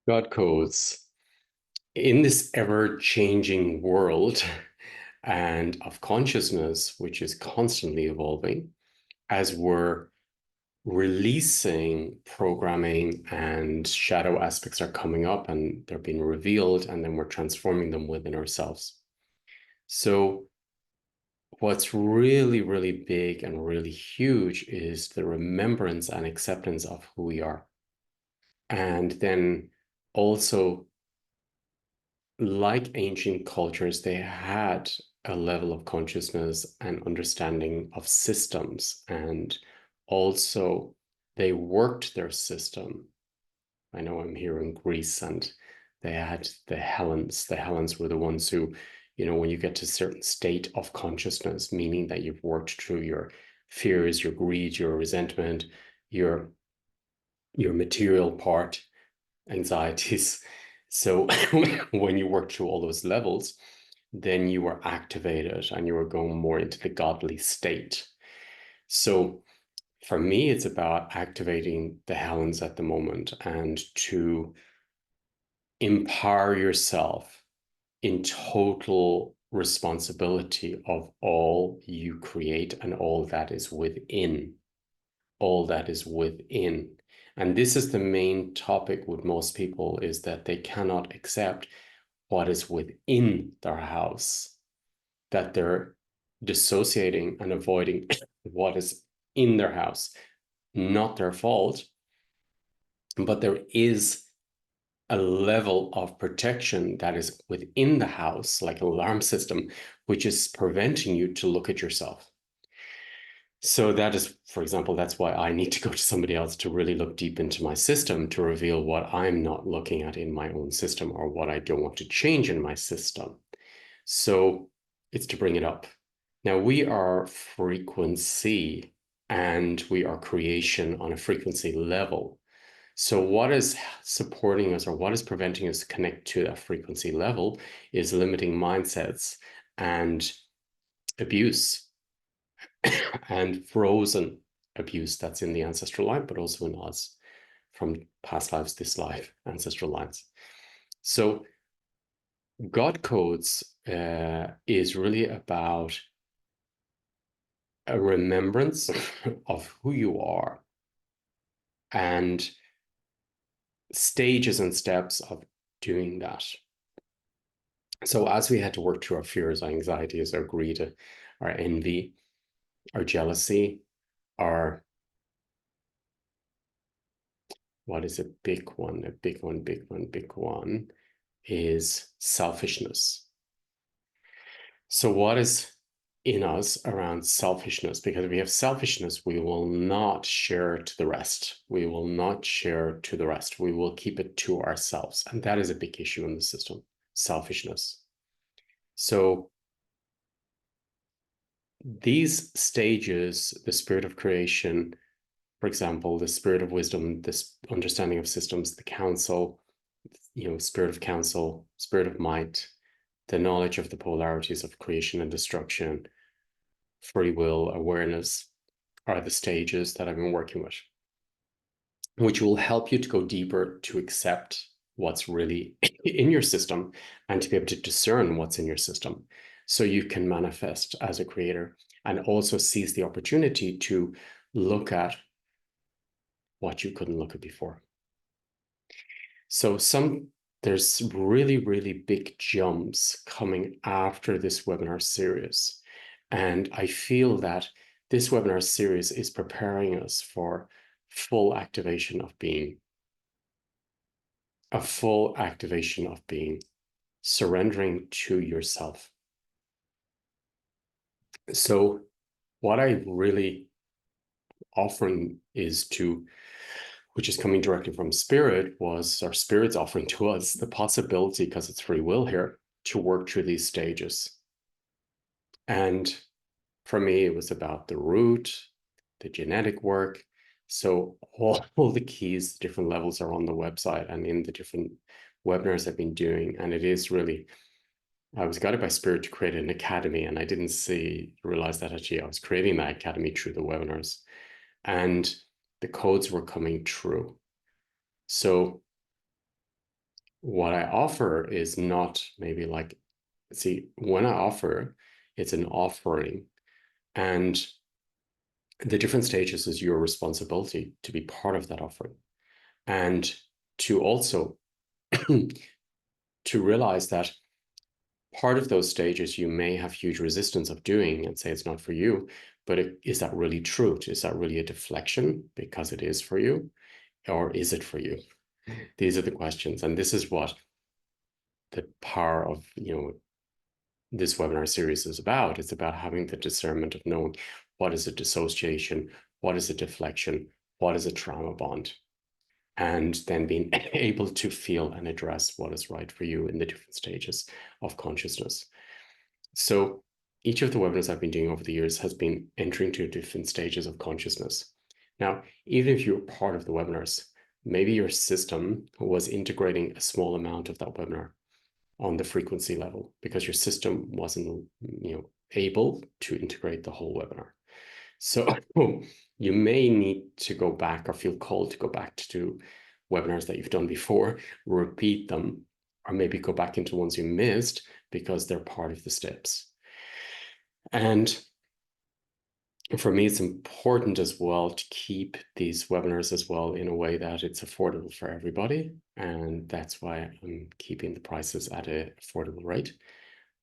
God codes in this ever-changing world and of consciousness, which is constantly evolving, as we're releasing programming and shadow aspects are coming up and they're being revealed, and then we're transforming them within ourselves. So what's really, really big and really huge is the remembrance and acceptance of who we are. And then also, like ancient cultures, they had a level of consciousness and understanding of systems, and also they worked their system. I know I'm here in Greece, and they had the Hellenes. The Hellenes were the ones who, when you get to a certain state of consciousness, meaning that you've worked through your fears, your greed, your resentment, your material part, anxieties. So when you work through all those levels, then you were activated and you were going more into the godly state. So for me, it's about activating the Helens at the moment and to empower yourself in total responsibility of all you create and all that is within. All that is within. And this is the main topic with most people, is that they cannot accept what is within their house, that they're dissociating and avoiding what is in their house. Not their fault, but there is a level of protection that is within the house, like an alarm system, which is preventing you to look at yourself. So that is, for example, that's why I need to go to somebody else to really look deep into my system to reveal what I'm not looking at in my own system or what I don't want to change in my system. So it's to bring it up. Now, we are frequency and we are creation on a frequency level. So what is supporting us or what is preventing us to connect to that frequency level is limiting mindsets and abuse and frozen abuse that's in the ancestral line, but also in us from past lives, this life, ancestral lines. So God codes is really about a remembrance of who you are and stages and steps of doing that. So as we had to work through our fears, our anxieties, our greed, our envy, our jealousy, our what is a big one? A big one, big one, big one is selfishness. So what is in us around selfishness? Because if we have selfishness, we will not share to the rest. We will not share to the rest. We will keep it to ourselves. And that is a big issue in the system, selfishness. So these stages, the spirit of creation, for example, the spirit of wisdom, this understanding of systems, the counsel, spirit of counsel, spirit of might, the knowledge of the polarities of creation and destruction, free will, awareness are the stages that I've been working with, which will help you to go deeper to accept what's really in your system and to be able to discern what's in your system so you can manifest as a creator and also seize the opportunity to look at what you couldn't look at before. So there's really, really big jumps coming after this webinar series. And I feel that this webinar series is preparing us for full activation of being, a full activation of being, surrendering to yourself. So what I really offering is to, which is coming directly from spirit, was our spirit's offering to us the possibility, because it's free will here, to work through these stages. And for me, it was about the root, the genetic work. So all the keys, different levels are on the website and in the different webinars I've been doing. And it is really, I was guided by spirit to create an academy, and I didn't realize that actually I was creating that academy through the webinars. And the codes were coming true. So what I offer is not maybe like, see, when I offer, it's an offering. And the different stages is your responsibility to be part of that offering. And to also to realize that part of those stages you may have huge resistance of doing and say it's not for you, but is that really true? Is that really a deflection because it is for you? Or is it for you? These are the questions. And this is what the power of, this webinar series is about. It's about having the discernment of knowing what is a dissociation, what is a deflection, what is a trauma bond, and then being able to feel and address what is right for you in the different stages of consciousness. So each of the webinars I've been doing over the years has been entering to different stages of consciousness. Now, even if you're part of the webinars, maybe your system was integrating a small amount of that webinar on the frequency level because your system wasn't, able to integrate the whole webinar. So you may need to go back or feel called to go back to webinars that you've done before, repeat them, or maybe go back into ones you missed because they're part of the steps. And for me, it's important as well to keep these webinars as well in a way that it's affordable for everybody. And that's why I'm keeping the prices at an affordable rate.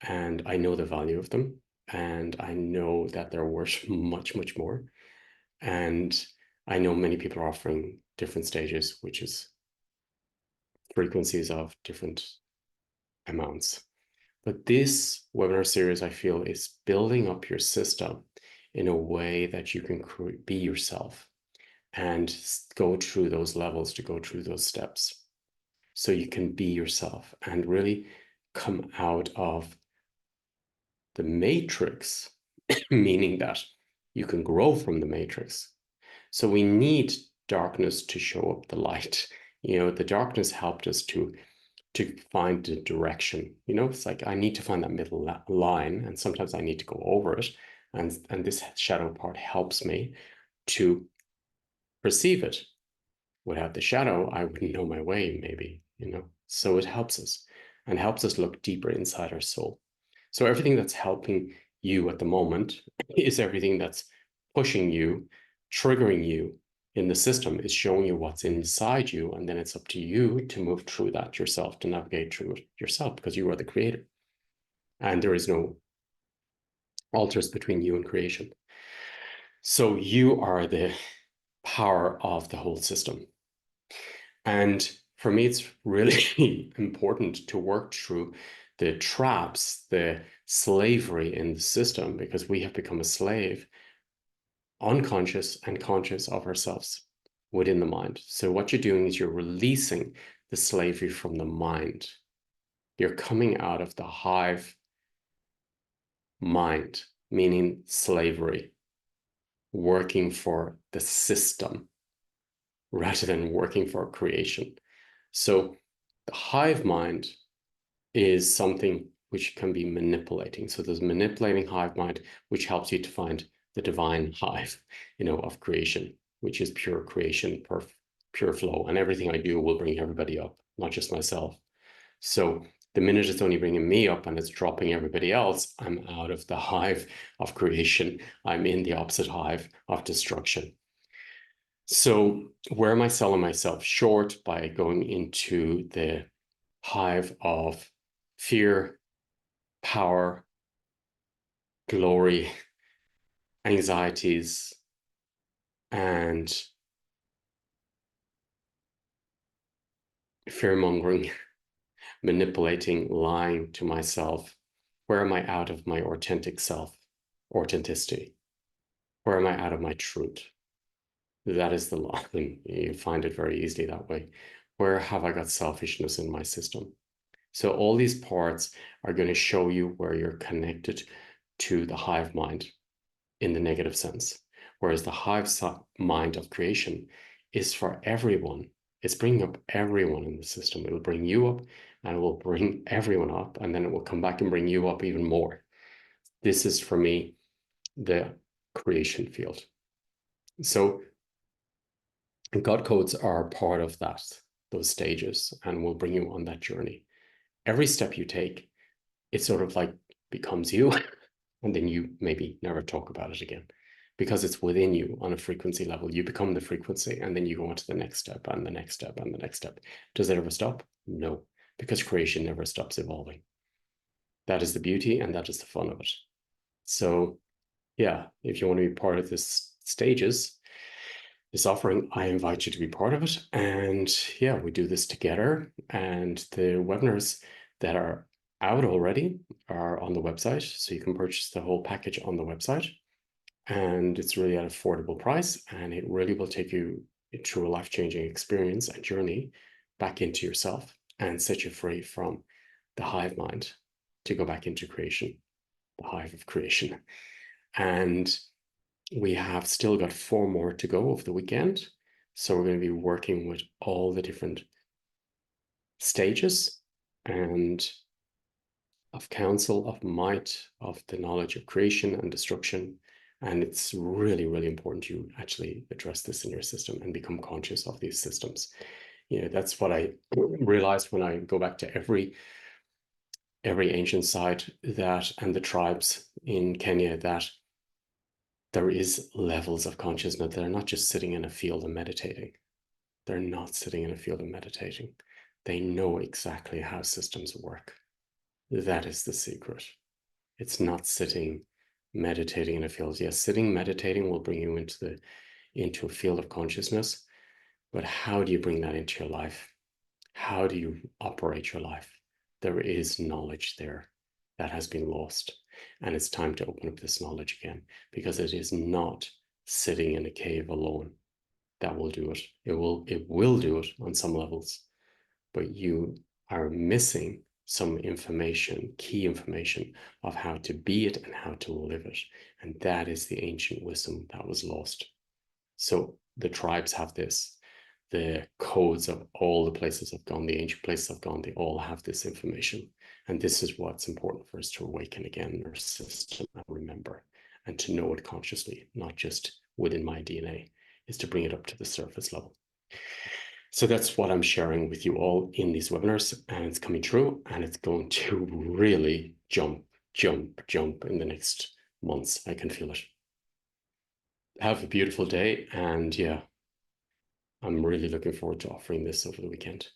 And I know the value of them. And I know that they're worth much, much more. And I know many people are offering different stages, which is frequencies of different amounts. But this webinar series, I feel, is building up your system in a way that you can be yourself and go through those levels, to go through those steps. So you can be yourself and really come out of the matrix, meaning that you can grow from the matrix. So we need darkness to show up the light. The darkness helped us to find the direction. It's like I need to find that middle line, and sometimes I need to go over it. And this shadow part helps me to perceive it. Without the shadow, I wouldn't know my way, maybe, So it helps us and helps us look deeper inside our soul. So everything that's helping you at the moment is everything that's pushing you, triggering you in the system, is showing you what's inside you. And then it's up to you to move through that yourself, to navigate through it yourself, because you are the creator. And there is no altars between you and creation. So you are the power of the whole system. And for me, it's really important to work through the traps, the slavery in the system, because we have become a slave, unconscious and conscious of ourselves within the mind. So what you're doing is you're releasing the slavery from the mind. You're coming out of the hive mind, meaning slavery, working for the system rather than working for creation. So the hive mind is something which can be manipulating. So there's manipulating hive mind, which helps you to find the divine hive, of creation, which is pure creation, pure flow. And everything I do will bring everybody up, not just myself. So the minute it's only bringing me up and it's dropping everybody else, I'm out of the hive of creation. I'm in the opposite hive of destruction. So where am I selling myself short? By going into the hive of fear, power, glory, anxieties, and fear-mongering, manipulating, lying to myself. Where am I out of my authentic self, authenticity? Where am I out of my truth? That is the line. You find it very easily that way. Where have I got selfishness in my system? So all these parts are going to show you where you're connected to the hive mind in the negative sense. Whereas the hive mind of creation is for everyone. It's bringing up everyone in the system. It will bring you up and it will bring everyone up, and then it will come back and bring you up even more. This is, for me, the creation field. So God codes are part of that. those stages, and we'll bring you on that journey. Every step you take, it sort of like becomes you, and then you maybe never talk about it again because it's within you on a frequency level. You become the frequency, and then you go on to the next step and the next step and the next step. Does it ever stop? No, because creation never stops evolving. That is the beauty, and that is the fun of it. So yeah, if you want to be part of this stages, this offering, I invite you to be part of it. And yeah, we do this together. And the webinars that are out already are on the website. So you can purchase the whole package on the website. And it's really at an affordable price. And it really will take you through a life-changing experience and journey back into yourself and set you free from the hive mind to go back into creation, the hive of creation. And we have still got 4 more to go over the weekend. So we're going to be working with all the different stages and of counsel, of might, of the knowledge of creation and destruction. And it's really, really important you actually address this in your system and become conscious of these systems. You know, that's what I realized when I go back to every ancient site that, and the tribes in Kenya, that there is levels of consciousness that are not just sitting in a field and meditating. They're not sitting in a field and meditating. They know exactly how systems work. That is the secret. It's not sitting meditating in a field. Yes, sitting meditating will bring you into a field of consciousness, but how do you bring that into your life? How do you operate your life? There is knowledge there that has been lost. And it's time to open up this knowledge again, because it is not sitting in a cave alone that will do it. It will do it on some levels, but you are missing some information, key information of how to be it and how to live it. And that is the ancient wisdom that was lost. So the tribes have this. The codes of all the places I've gone, the ancient places I've gone, they all have this information. And this is what's important for us to awaken again in our system and remember, and to know it consciously, not just within my DNA, is to bring it up to the surface level. So that's what I'm sharing with you all in these webinars, and it's coming true, and it's going to really jump in the next months. I can feel it. Have a beautiful day, and yeah, I'm really looking forward to offering this over the weekend.